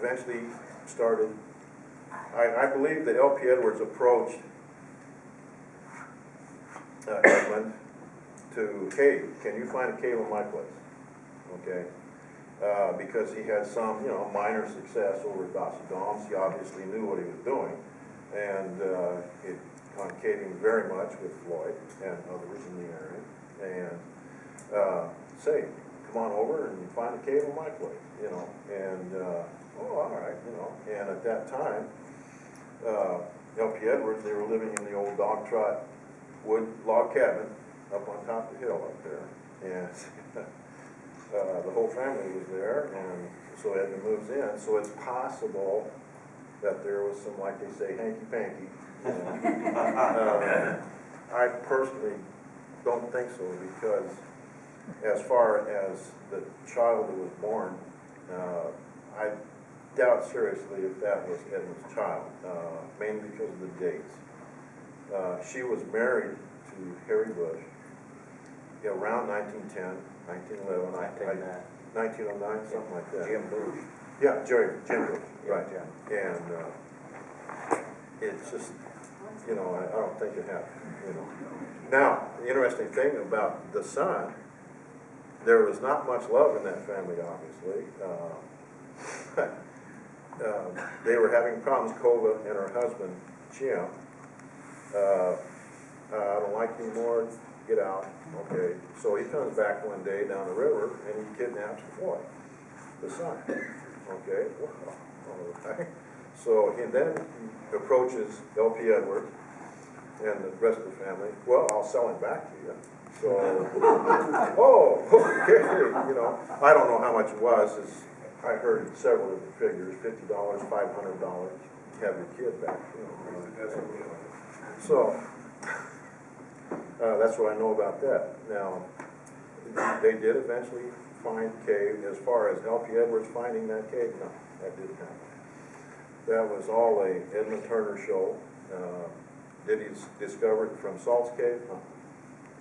eventually started, I believe that L.P. Edwards approached Edmund to, hey, can you find a cave on my place? Okay, because he had some, minor success over at Dossie Dom's. He obviously knew what he was doing, and it concaving very much with Floyd and others in the area, and say, come on over and find a cave on my place, and oh, all right, and at that time, L.P. Edwards, they were living in the old dog trot wood log cabin up on top of the hill up there, and the whole family was there, and so Edmund moves in. So it's possible that there was some, like they say, hanky-panky. I personally don't think so, because as far as the child that was born, I doubt seriously if that was Edmund's child, mainly because of the dates. She was married to Harry Bush around 1910, 1911, 1909, something like that. Jim Bush. Yeah, Jim Bush, right. Yeah. And it's just, I don't think it happened, Now, the interesting thing about the son, there was not much love in that family, obviously. They were having problems, Kova and her husband, Jim. I don't like you anymore, get out. Okay, so he comes back one day down the river and he kidnaps Floyd, the son. Okay, well, all right. So then he approaches L.P. Edwards and the rest of the family. Well, I'll sell him back to you. So, oh, okay, I don't know how much it was. I heard several different figures, $50, $500, have your kid back. So, that's what I know about that. Now, they did eventually find the cave. As far as L.P. Edwards finding that cave, no, that didn't happen. That was all a Edmund Turner show. Did he discover it from Salt's Cave? No.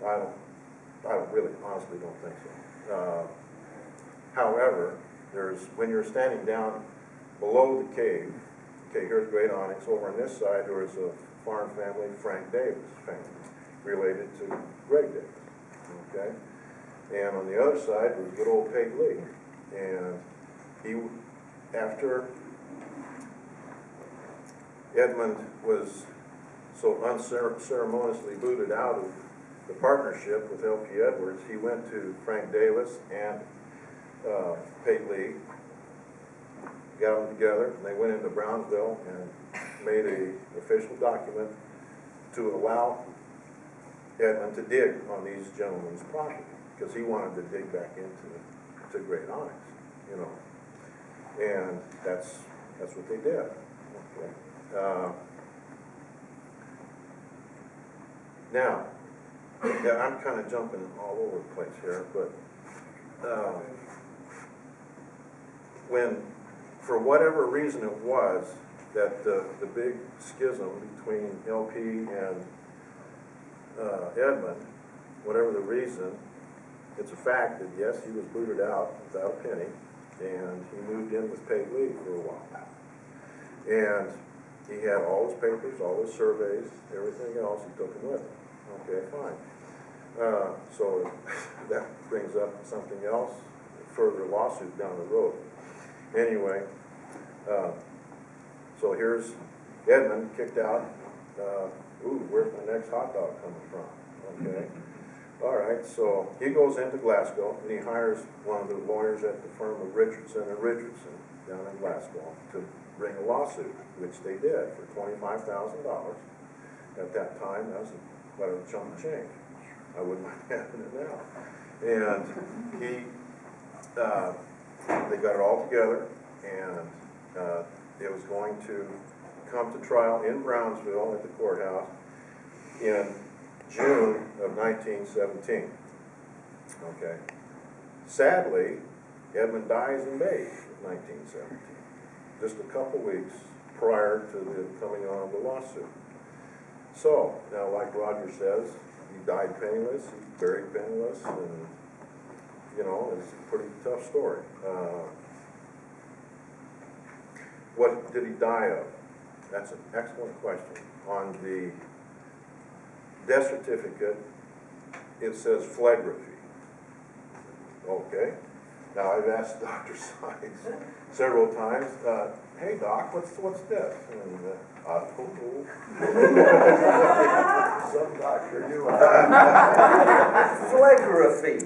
I don't really, honestly don't think so. However, when you're standing down below the cave, okay, here's Great Onyx. Over on this side, there was a farm family, Frank Davis family, related to Greg Davis, okay? And on the other side was good old Peg Lee. And after Edmund was so unceremoniously booted out of the partnership with L.P. Edwards, he went to Frank Davis and Peg Lee, got them together, and they went into Brownsville and made an official document to allow Edmund to dig on these gentlemen's property, because he wanted to dig back into Great Onyx, and that's what they did. Okay. Now, I'm kind of jumping all over the place here, but when, for whatever reason it was, that the big schism between LP and Edmund, whatever the reason, it's a fact that yes, he was booted out without a penny, and he moved in with Peg Lee for a while. And he had all his papers, all his surveys, everything else, he took them with him. Okay, fine. So that brings up something else, further lawsuit down the road. Anyway, so here's Edmund kicked out. Where's my next hot dog coming from? Okay. All right, so he goes into Glasgow and he hires one of the lawyers at the firm of Richardson and Richardson down in Glasgow to bring a lawsuit, which they did for $25,000. At that time, that was quite a chunk of change. I wouldn't mind having it now. And they got it all together, and it was going to come to trial in Brownsville at the courthouse in June of 1917. Okay. Sadly, Edmund dies in May of 1917, just a couple weeks prior to the coming on of the lawsuit. So, now like Roger says, he died penniless, he's buried penniless, and, it's a pretty tough story. What did he die of? That's an excellent question. On the death certificate, it says phlegrophy. Okay. Now, I've asked Dr. Sines several times, hey, Doc, what's this? And, oh. Some doctor knew Phlegrophy.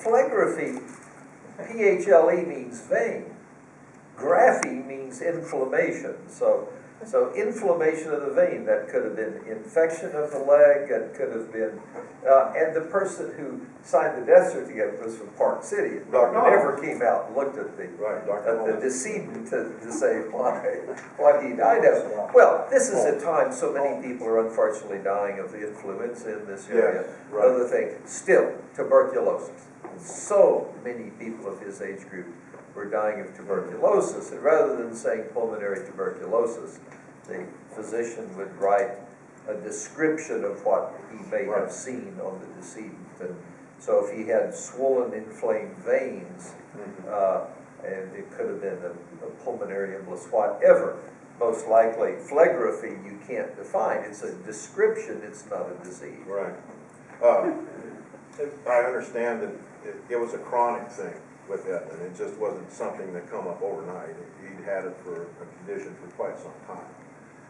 Phlegrophy, P-H-L-E means vein. Graphy means inflammation. So inflammation of the vein, that could have been infection of the leg, that could have been, and the person who signed the death certificate was from Park City. Dr. Never came out and looked at the decedent to say what he died of. Well, this is a time so many people are unfortunately dying of the influenza in this area. Yes, right. Other thing, still, tuberculosis. So many people of his age group were dying of tuberculosis, and rather than saying pulmonary tuberculosis, the physician would write a description of what he may have seen on the decedent. And so if he had swollen, inflamed veins, and it could have been a pulmonary embolus, whatever, most likely phlegrophy you can't define. It's a description, it's not a disease. Right. I understand that it was a chronic thing with Edmund. It just wasn't something that come up overnight. He'd had it for a condition for quite some time.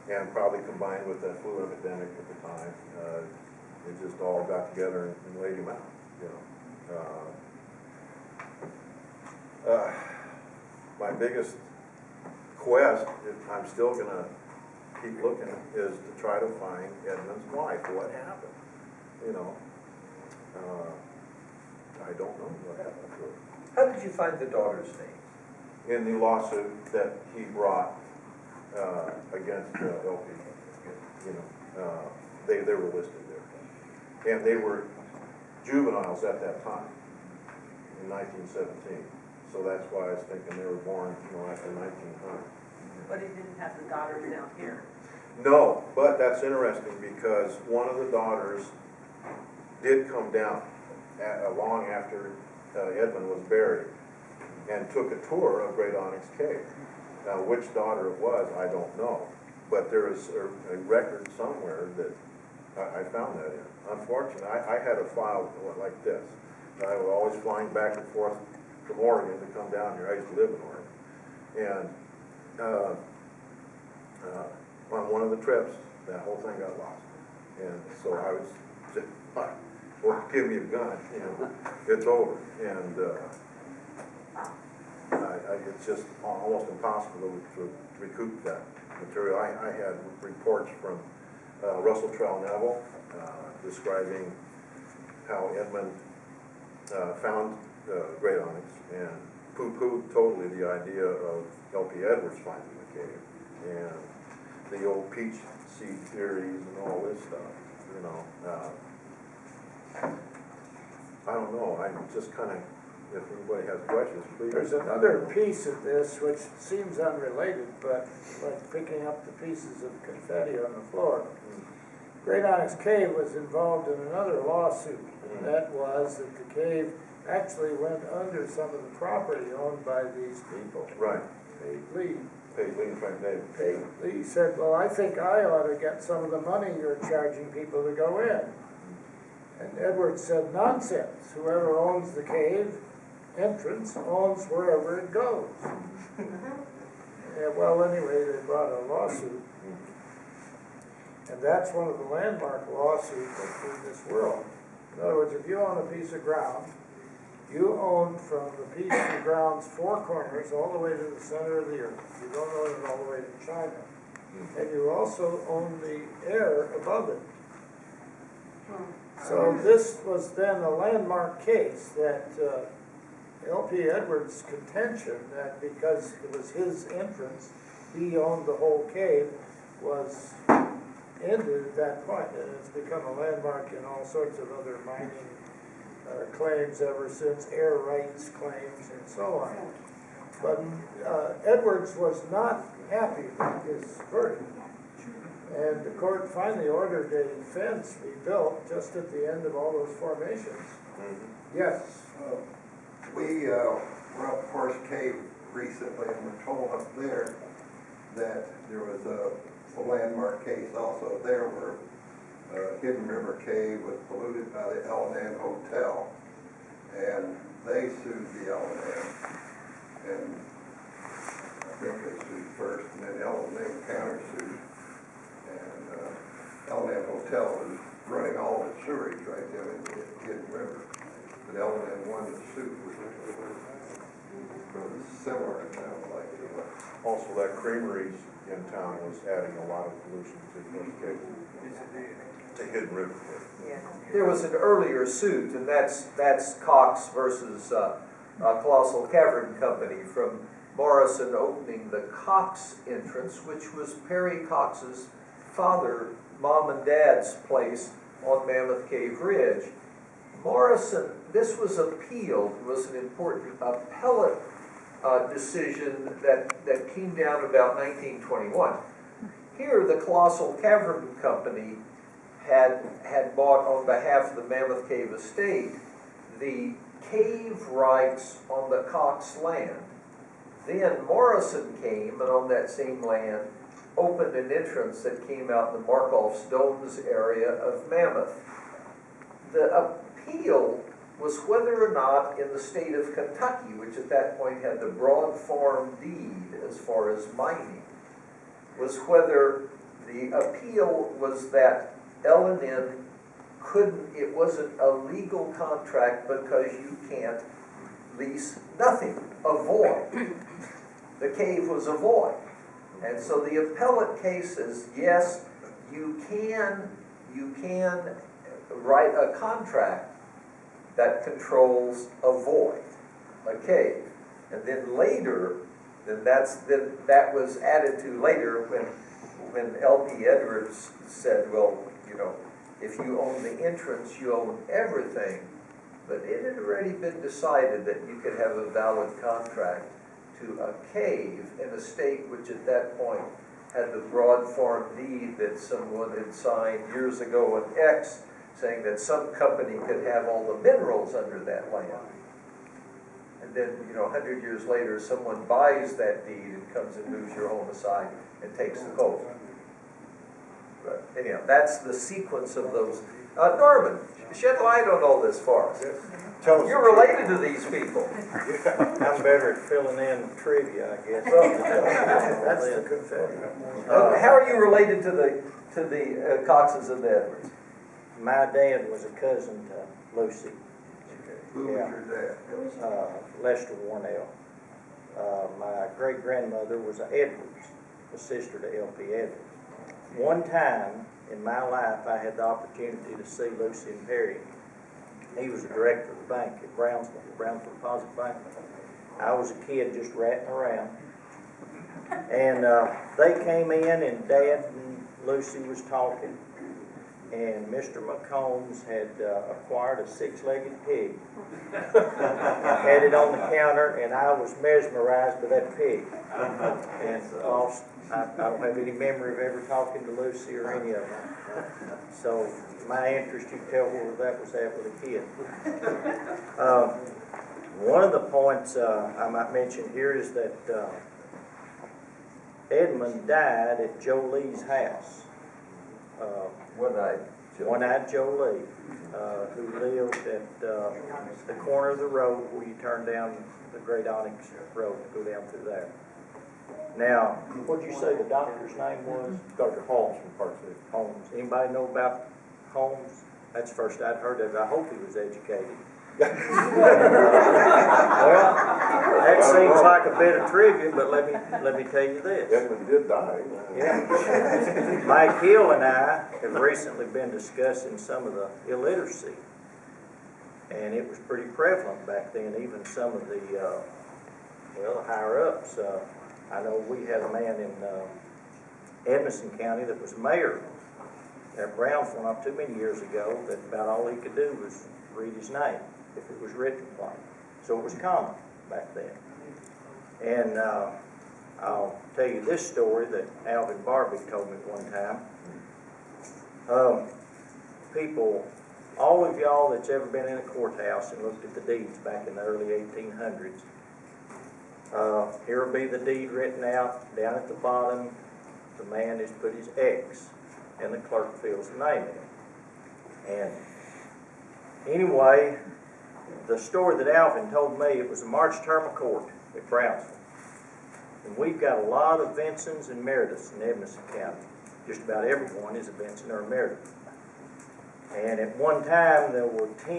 And probably combined with that flu epidemic at the time, it just all got together and laid him out, you know. My biggest quest, if I'm still gonna keep looking, is to try to find Edmund's wife. What happened? You know, I don't know what happened to her. How did you find the daughter's name? In the lawsuit that he brought against LP, you know, they were listed there. And they were juveniles at that time, in 1917. So that's why I was thinking they were born, you know, after 1900. But he didn't have the daughters down here. No, but that's interesting because one of the daughters did come down long after Edmund was buried and took a tour of Great Onyx Cave. Now, which daughter it was, I don't know. But there is a record somewhere that I found that in. Unfortunately, I had a file like this. I was always flying back and forth from Oregon to come down here. I used to live in Oregon. And on one of the trips, that whole thing got lost. And so I was just, well, give me a gun, you know, it's over. And it's just almost impossible to recoup that material. I had reports from Russell Trell Neville describing how Edmund found Great Onyx and poo-pooed totally the idea of L.P. Edwards finding the cave and the old peach seed theories and all this stuff, you know. I don't know, I just kind of, if anybody has questions, please. There's another piece of this which seems unrelated, but like picking up the pieces of confetti on the floor. Great Onyx Cave was involved in another lawsuit. That was that the cave actually went under some of the property owned by these people. Right. Paige Lee. Paige Lee and Frank Davis. Paige Lee said, well, I think I ought to get some of the money you're charging people to go in. And Edwards said, nonsense. Whoever owns the cave entrance owns wherever it goes. Yeah, well, anyway, they brought a lawsuit. And that's one of the landmark lawsuits in this world. In other words, if you own a piece of ground, you own from the piece of the ground's four corners all the way to the center of the earth. You don't own it all the way to China. And you also own the air above it. So this was then a landmark case that L.P. Edwards' contention that because it was his entrance, he owned the whole cave, was ended at that point, and it's become a landmark in all sorts of other mining claims ever since, air rights claims and so on. But Edwards was not happy with his verdict, and the court finally ordered a fence be built just at the end of all those formations. Yes? We were up Forest Cave recently and were told up there that there was a landmark case also there where Hidden River Cave was polluted by the L&N Hotel, and they sued the L&N, and I think they sued first, and then L&N countersued, and L&N Hotel was running all the sewage right down into the Hidden River, but L&N won the suit. It was similar, it sounds like. Also, that creameries in town was adding a lot of pollution to the Hidden River. Yeah. There was an earlier suit, and that's Cox versus Colossal Cavern Company from Morrison opening the Cox entrance, which was Perry Cox's father, mom and dad's place on Mammoth Cave Ridge. Morrison, this was appealed, it was an important appellate decision that came down about 1921. Here, the Colossal Cavern Company had bought on behalf of the Mammoth Cave estate the cave rights on the Cox land. Then Morrison came and on that same land opened an entrance that came out in the Markoff's Domes area of Mammoth. The appeal was whether or not in the state of Kentucky, which at that point had the broad farm deed as far as mining, was whether the appeal was that L&N couldn't, it wasn't a legal contract because you can't lease nothing, a void. The cave was a void. And so the appellate case says, yes, you can write a contract that controls a void, a cave. And then later, that was added to later when L.P. Edwards said, well, you know, if you own the entrance, you own everything. But it had already been decided that you could have a valid contract to a cave in a state which at that point had the broad farm deed that someone had signed years ago in X, saying that some company could have all the minerals under that land. And then, 100 years later, someone buys that deed and comes and moves your home aside and takes the coal. But anyhow, that's the sequence of those. Norman, shed light on all this for us. Tell us. You're related to these people. I'm better at filling in trivia, I guess. That's the confetti. How are you related to the Coxes and the Edwards? My dad was a cousin to Lucy, Who was your dad? Lester Warnell. My great-grandmother was an Edwards, a sister to L.P. Edwards. One time in my life, I had the opportunity to see Lucy and Perry. He was the director of the bank at Brownsville Deposit Bank. I was a kid just ratting around. And they came in, and Dad and Lucy was talking. And Mr. McCombs had acquired a six-legged pig. Had it on the counter, and I was mesmerized by that pig. And lost, I don't have any memory of ever talking to Lucy or any of them. So my interest, you can tell where that was at with a kid. One of the points I might mention here is that Edmund died at Joe Lee's house. One-eyed Joe Lee, who lived at the corner of the road where you turn down the Great Onyx Road to go down through there. Now, what did you say the doctor's name was? Dr. Holmes from Park City. Holmes. Anybody know about Holmes? That's the first I'd heard of it. I hope he was educated. Well, that seems like a bit of trivia, but let me tell you this. Edmund did die. Yeah. Mike Hill and I have recently been discussing some of the illiteracy, and it was pretty prevalent back then. Even some of the higher ups. I know we had a man in Edmonson County that was mayor at Brownsville not too many years ago that about all he could do was read his name if it was written plain. So it was common back then. And I'll tell you this story that Alvin Barbie told me one time. People, all of y'all that's ever been in a courthouse and looked at the deeds back in the early 1800s Here will be the deed written out. Down at the bottom, the man has put his X, and the clerk fills the name in. And anyway, the story that Alvin told me, it was a March term of court at Brownsville. And we've got a lot of Vincents and Merediths in Edmonson County. Just about everyone is a Vincent or a Meredith. And at one time, there were 10